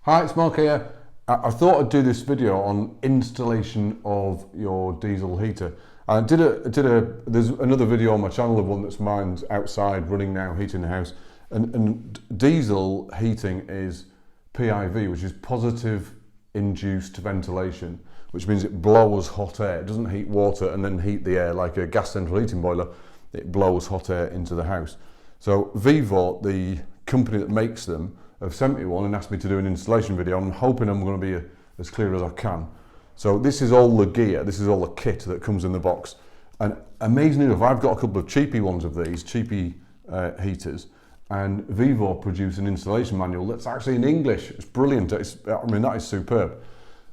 Hi, it's Mark here. I thought I'd do this video on installation of your diesel heater. There's another video on my channel of one that's mine's outside running now, heating the house. And diesel heating is PIV, which is positive induced ventilation, which means it blows hot air. It doesn't heat water and then heat the air like a gas central heating boiler. It blows hot air into the house. So Vevor, the company that makes them, have sent me one and asked me to do an installation video. I'm hoping I'm going to be as clear as I can. So this is all the gear, this is all the kit that comes in the box. And amazingly enough, I've got a couple of cheapy ones of these, cheapy heaters, and Vevor produce an installation manual that's actually in English. It's brilliant. That is superb.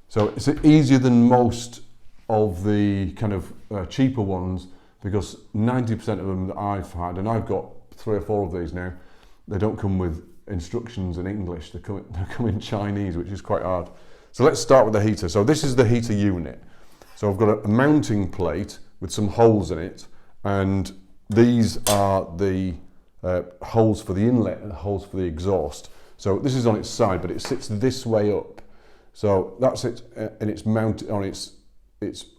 So it's easier than most of the kind of cheaper ones, because 90% of them that I've had, and I've got 3 or 4 of these now, they don't come with instructions in English. They come in Chinese, which is quite hard. So let's start with the heater. So this is the heater unit. So I've got a mounting plate with some holes in it, and these are the holes for the inlet and holes for the exhaust. So this is on its side, but it sits this way up. So that's it, and it's mounted on its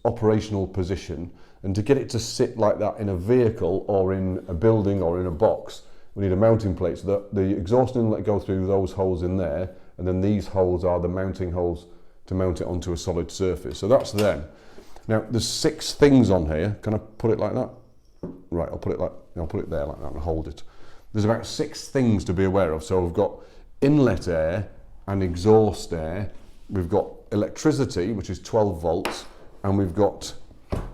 operational position. And to get it to sit like that in a vehicle or in a building or in a box, we need a mounting plate so that the exhaust inlet go through those holes in there, and then these holes are the mounting holes to mount it onto a solid surface. So that's them. Now there's 6 things on here. Can I put it like that? Right, I'll put it there like that and hold it. There's about 6 things to be aware of. So we've got inlet air and exhaust air. We've got electricity, which is 12 volts, and we've got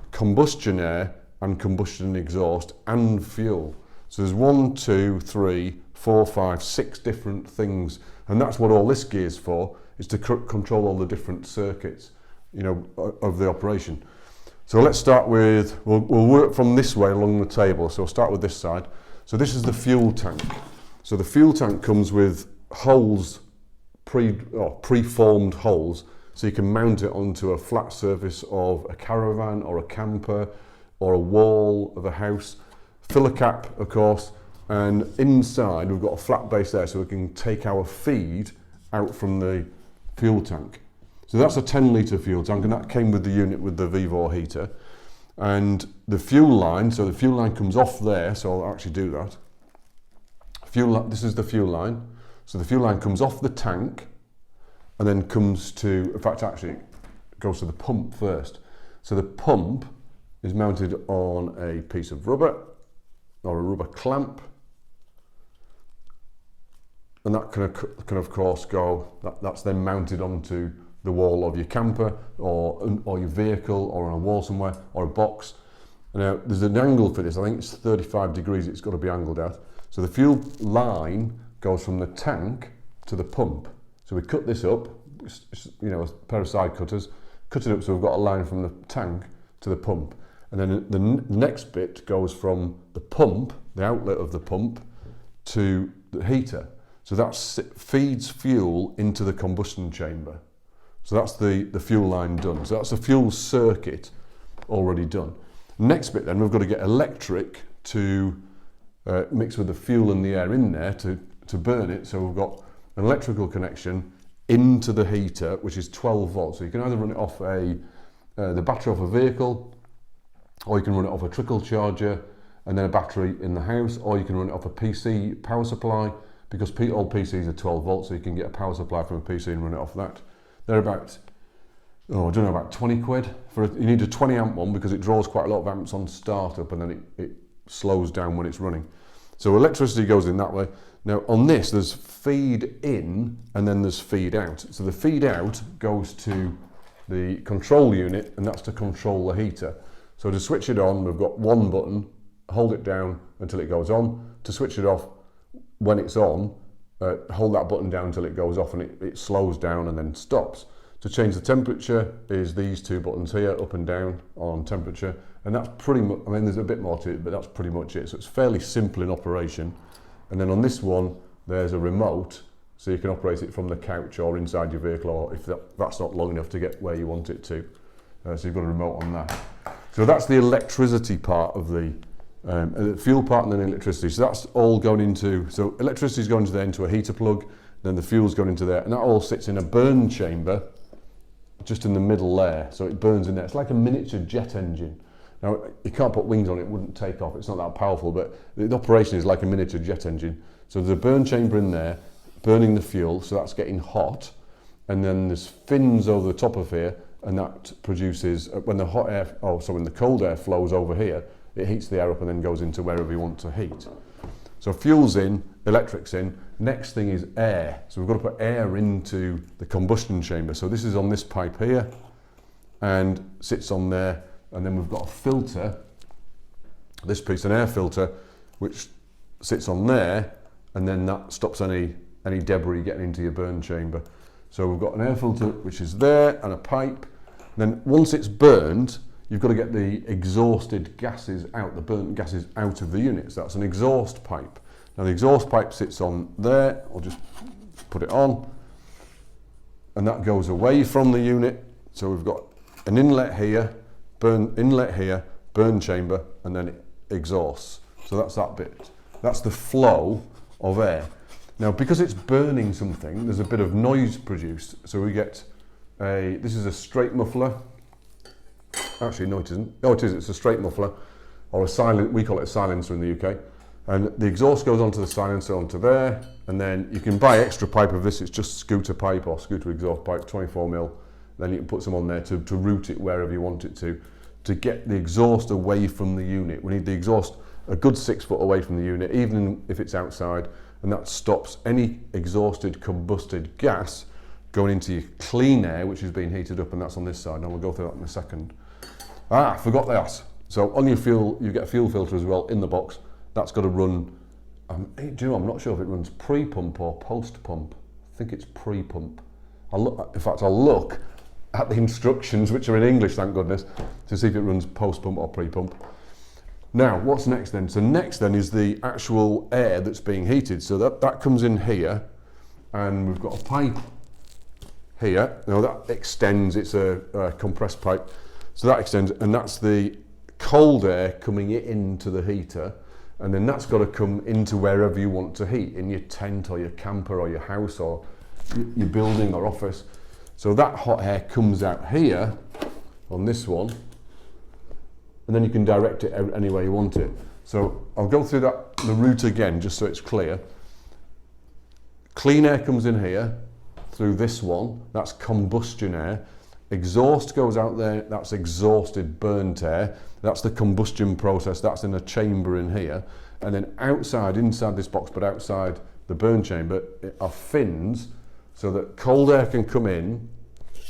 combustion air and combustion exhaust and fuel. So there's 1, 2, 3, 4, 5, 6 different things, and that's what all this gear is for, is to control all the different circuits, you know, of the operation. So let's start with, we'll work from this way along the table. So we'll start with this side. So this is the fuel tank. So the fuel tank comes with holes, pre-formed holes, so you can mount it onto a flat surface of a caravan or a camper or a wall of a house. Filler cap, of course, and inside we've got a flat base there, so we can take our feed out from the fuel tank. So that's a 10-litre fuel tank, and that came with the unit with the Vevor heater. And the fuel line, so the fuel line comes off there, so I'll actually do that. This is the fuel line. So the fuel line comes off the tank and then comes to, in fact actually it goes to the pump first. So the pump is mounted on a piece of rubber or a rubber clamp, and that can of course go, that's then mounted onto the wall of your camper or your vehicle, or on a wall somewhere, or a box. Now there's an angle for this. I think it's 35 degrees it's got to be angled at. So the fuel line goes from the tank to the pump. So we cut this up, you know, a pair of side cutters, cut it up so we've got a line from the tank to the pump. And then the next bit goes from the pump, the outlet of the pump, to the heater. So that feeds fuel into the combustion chamber. So that's the fuel line done. So that's the fuel circuit already done. Next bit then, we've got to get electric to mix with the fuel and the air in there to burn it. So we've got an electrical connection into the heater, which is 12 volts. So you can either run it off the battery off a vehicle, or you can run it off a trickle charger and then a battery in the house, or you can run it off a PC power supply, because all PCs are 12 volts, so you can get a power supply from a PC and run it off that. They're about, I don't know, about 20 quid. You need a 20 amp one because it draws quite a lot of amps on startup, and then it slows down when it's running. So electricity goes in that way. Now on this, there's feed in and then there's feed out. So the feed out goes to the control unit, and that's to control the heater. So to switch it on, we've got one button, hold it down until it goes on. To switch it off, when it's on, hold that button down until it goes off, and it slows down and then stops. To change the temperature is these 2 buttons here, up and down on temperature. And that's pretty much, I mean there's a bit more to it, but that's pretty much it. So it's fairly simple in operation. And then on this one, there's a remote, so you can operate it from the couch or inside your vehicle, or if that's not long enough to get where you want it to. So you've got a remote on that. So that's the electricity part of the fuel part, and then electricity. So that's all going into, so electricity is going into a heater plug, then the fuel's going into there, and that all sits in a burn chamber just in the middle there, so it burns in there. It's like a miniature jet engine. Now, you can't put wings on it, it wouldn't take off, it's not that powerful, but the operation is like a miniature jet engine. So there's a burn chamber in there, burning the fuel, so that's getting hot, and then there's fins over the top of here, and that produces, when the when the cold air flows over here, it heats the air up and then goes into wherever you want to heat. So fuel's in, electric's in, next thing is air. So we've got to put air into the combustion chamber. So this is on this pipe here, and sits on there, and then we've got a filter, this piece, an air filter, which sits on there, and then that stops any debris getting into your burn chamber. So we've got an air filter which is there, and a pipe. Then once it's burned, you've got to get the exhausted gases out, the burnt gases out of the unit. So that's an exhaust pipe. Now the exhaust pipe sits on there, I'll just put it on, and that goes away from the unit. So we've got an inlet here, burn chamber, and then it exhausts. So that's that bit. That's the flow of air. Now, because it's burning something, there's a bit of noise produced. So we get this is a straight muffler. Actually, no, it isn't. Oh, it is. It's a straight muffler, or a silent. We call it a silencer in the UK. And the exhaust goes onto the silencer, onto there, and then you can buy extra pipe of this. It's just scooter pipe or scooter exhaust pipe, 24mm. Then you can put some on there to route it wherever you want it to get the exhaust away from the unit. We need the exhaust a good 6 foot away from the unit, even if it's outside, and that stops any exhausted, combusted gas going into your clean air, which is being heated up, and that's on this side, and we'll go through that in a second. I forgot that. So on your fuel, you get a fuel filter as well in the box. That's got to run, do you know, I'm not sure if it runs pre-pump or post-pump. I think it's pre-pump. I'll look at the instructions, which are in English, thank goodness, to see if it runs post-pump or pre-pump. Now, what's next then? So next then is the actual air that's being heated. So that comes in here, and we've got a pipe here. Now that extends, it's a compressed pipe. So that extends, and that's the cold air coming into the heater, and then that's got to come into wherever you want to heat, in your tent or your camper or your house or your building or office. So that hot air comes out here on this one, and then you can direct it out any way you want it. So I'll go through the route again just so it's clear. Clean air comes in here through this one, that's combustion air. Exhaust goes out there, that's exhausted burnt air. That's the combustion process, that's in a chamber in here. And then outside, inside this box, but outside the burn chamber, are fins so that cold air can come in,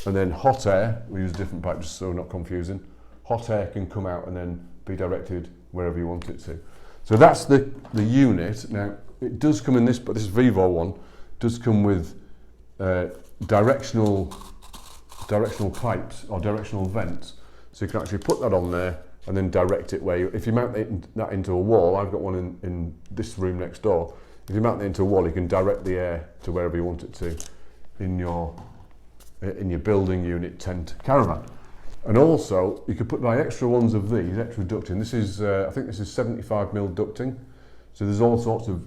and then hot air, we use a different pipe just so we're not confusing, hot air can come out and then be directed wherever you want it to. So that's the unit. Now, it does come in this, but this Vevor one does come with directional pipes or directional vents, so you can actually put that on there and then direct it where you, if you mount that into a wall, I've got one in this room next door. If you mount it into a wall, you can direct the air to wherever you want it to in your building, unit, tent, caravan. And also you could put my extra ones of these, extra ducting. This is I think this is 75mm ducting, so there's all sorts of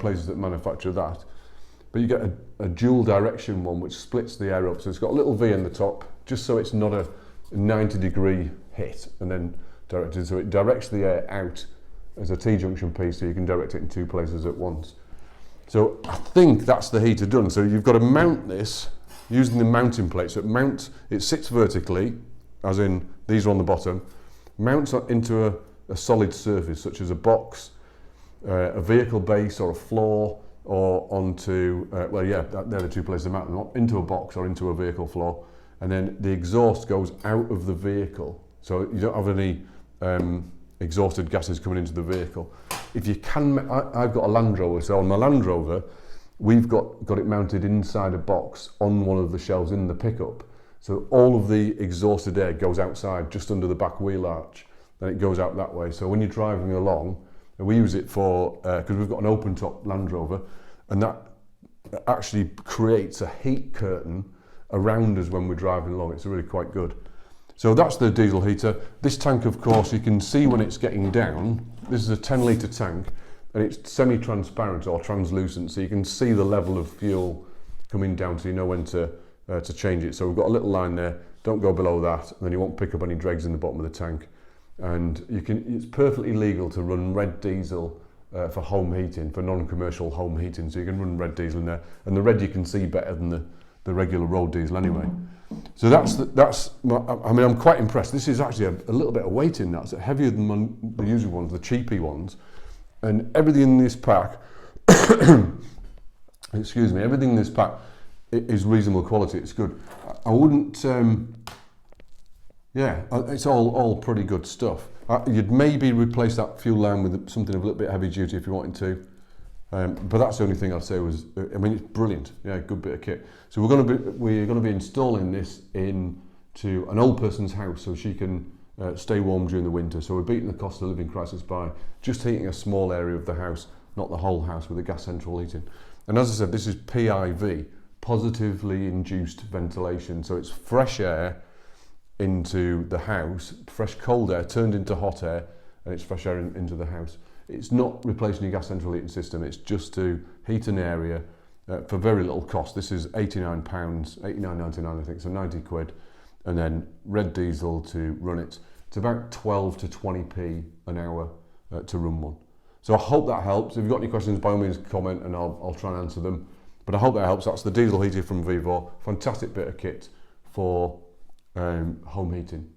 places that manufacture that. But you get a dual direction one which splits the air up, so it's got a little V in the top, just so it's not a 90-degree hit and then directed, so it directs the air out as a T-junction piece, so you can direct it in 2 places at once. So I think that's the heater done. So you've got to mount this using the mounting plate. So it sits vertically, as in these are on the bottom, mounts into a solid surface such as a box, a vehicle base or a floor, or onto, they're the 2 places to mount them, into a box or into a vehicle floor. And then the exhaust goes out of the vehicle, so you don't have any exhausted gases coming into the vehicle. If you can, I've got a Land Rover, so on my Land Rover, we've got it mounted inside a box on one of the shelves in the pickup. So all of the exhausted air goes outside, just under the back wheel arch, then it goes out that way. So when you're driving along, and we use it for, because we've got an open top Land Rover, and that actually creates a heat curtain around us when we're driving along. It's really quite good. So that's the diesel heater. This tank, of course, you can see when it's getting down. This is a 10-litre tank. and it's semi-transparent or translucent, so you can see the level of fuel coming down, so you know when to change it. So we've got a little line there, don't go below that, and then you won't pick up any dregs in the bottom of the tank. And it's perfectly legal to run red diesel for home heating, for non-commercial home heating, so you can run red diesel in there, and the red you can see better than the regular road diesel anyway. So I'm quite impressed. This is actually a little bit of weight in that. It's heavier than the usual ones, the cheapy ones, and everything in this pack, excuse me, everything in this pack is reasonable quality. It's good. I wouldn't, it's all pretty good stuff. You'd maybe replace that fuel line with something a little bit heavy duty if you wanted to. But that's the only thing I'd say was, it's brilliant. Yeah, good bit of kit. So we're going to be installing this into an old person's house so she can stay warm during the winter. So we're beating the cost of living crisis by just heating a small area of the house, not the whole house, with a gas central heating. And as I said, this is PIV, positively induced ventilation. So it's fresh air into the house, fresh cold air turned into hot air, and it's fresh air into the house. It's not replacing your gas central heating system, it's just to heat an area for very little cost. This is £89, £89.99 I think, so 90 quid, and then red diesel to run it. It's about 12 to 20p an hour to run one. So I hope that helps. If you've got any questions, by all means comment and I'll try and answer them. But I hope that helps. That's the diesel heater from Vevor. Fantastic bit of kit for home heating.